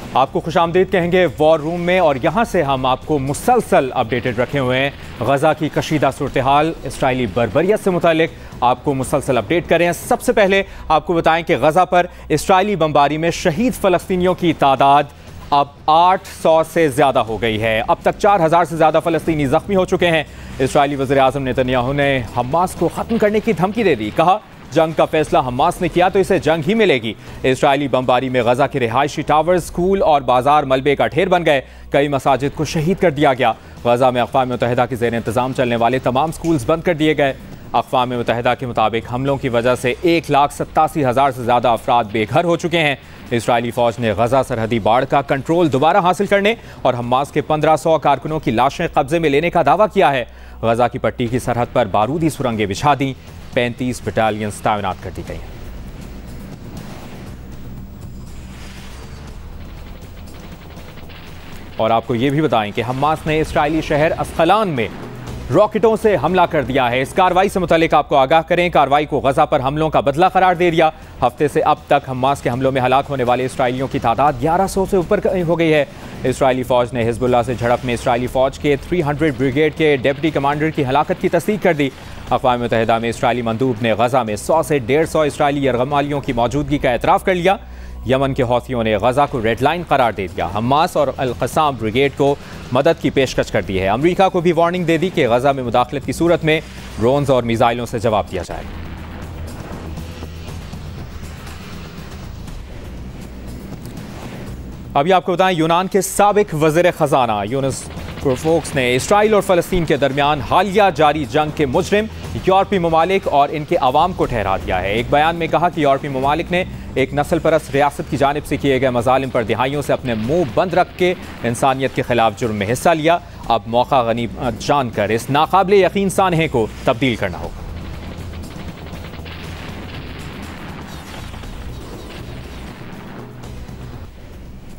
आपको खुशामदीद कहेंगे war room में, और यहाँ से हम आपको मुसलसल अपडेटेड रखे हुए हैं गजा की कशीदा सूरत हाल, इसराइली बर्बरियत से मुतालिक आपको मुसलसल अपडेट कर रहे हैं। सबसे पहले आपको बताएं कि गजा पर इसराइली बमबारी में शहीद फ़लस्तीनियों की तादाद अब 800 से ज़्यादा हो गई है। अब तक 4000 से ज़्यादा फ़लस्तीनी ज़ख्मी हो चुके हैं। इसराइली वज़ीर-ए-आज़म नेतन्याहू ने हमास को ख़त्म करने की धमकी दे दी। कहा, जंग का फैसला हमास ने किया तो इसे जंग ही मिलेगी। इसराइली बमबारी में गजा के रिहायशी टावर, स्कूल और बाजार मलबे का ढेर बन गए। कई मसाजिद को शहीद कर दिया गया। गजा में अक़वाम मुत्तहिदा के ज़ेर इंतज़ाम चलने वाले तमाम स्कूल्स बंद कर दिए गए। अक़वाम मुत्तहिदा के मुताबिक हमलों की वजह से 1,87,000 से ज़्यादा अफराद बेघर हो चुके हैं। इसराइली फ़ौज ने गजा सरहदी बाड़ का कंट्रोल दोबारा हासिल करने और हमास के 1500 कारकुनों की लाशें कब्जे में लेने का दावा किया है। गजा की पट्टी की सरहद पर बारूदी सुरंगें बिछा दी। 35 बटालियंस तैनात कर दी गई हैं। और आपको ये भी बताएं कि हमास ने इसराइली शहर अस्कलान में रॉकेटों से हमला कर दिया है। इस कार्रवाई से मुतालिक आपको आगाह करें, कार्रवाई को गजा पर हमलों का बदला करार दे दिया। हफ्ते से अब तक हमास के हमलों में हलाक होने वाले इसराइलियों की तादाद 1100 से ऊपर हो गई है। इसराइली फ़ौज ने हिजबुल्लाह से झड़प में इसराइली फ़ौज के 300 ब्रिगेड के डिप्टी कमांडर की हलाकत की तस्दीक कर दी। अक़वाम मुत्तहिदा में इसराइली मंदूब ने गजा में 100 से 150 इसराइली यरगमालियों की मौजूदगी का एतराफ़ कर लिया। यमन के हौथियों ने गजा को रेड लाइन करार दे दिया। हमास और अल-क़साम ब्रिगेड को मदद की पेशकश कर दी है। अमरीका को भी वार्निंग दे दी कि गजा में मुदाखलत की सूरत में ड्रोन्स और मिसाइलों से जवाब दिया जाएगा। अभी आपको बताएं, यूनान के साबिक वज़ीर ख़ज़ाना यूनुस कुरफ़ोक्स ने इसराइल और फ़लस्तीन के दरमियान हालिया जारी जंग के मुजरिम यूरोपीय ममालिक और इनके अवाम को ठहरा दिया है। एक बयान में कहा कि यूरोपीय ममालिक ने एक नस्ल परस्त रियासत की जानिब से किए गए मज़ालिम पर दिहाइयों से अपने मुंह बंद रख के इंसानियत के खिलाफ जुर्म में हिस्सा लिया। अब मौका गनीमत जानकर इस नाकाबिले यकीन सानहे को तब्दील करना होगा।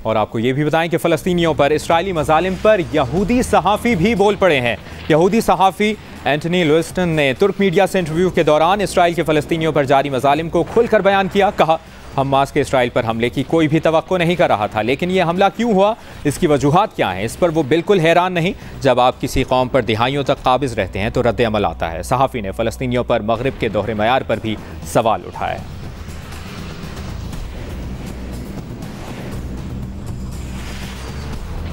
और आपको ये भी बताएं कि फ़लस्तीनियों पर इसराइली मज़ालिम पर यहूदी सहाफ़ी भी बोल पड़े हैं। यहूदी सहाफ़ी एंटनी लुइस्टन ने तुर्क मीडिया से इंटरव्यू के दौरान इसराइल के फ़लस्तीनियों पर जारी मज़ालिम को खुलकर बयान किया। कहा, हमास के इसराइल पर हमले की कोई भी तवक्को नहीं कर रहा था, लेकिन यह हमला क्यों हुआ, इसकी वजूहात क्या हैं, इस पर वो बिल्कुल हैरान नहीं। जब आप किसी कौम पर दिहाइयों तक काबिज़ रहते हैं तो रद्द अमल आता है। सहाफ़ी ने फ़लस्तीनियों पर मगरिब के दोहरे मयार पर भी सवाल उठाया।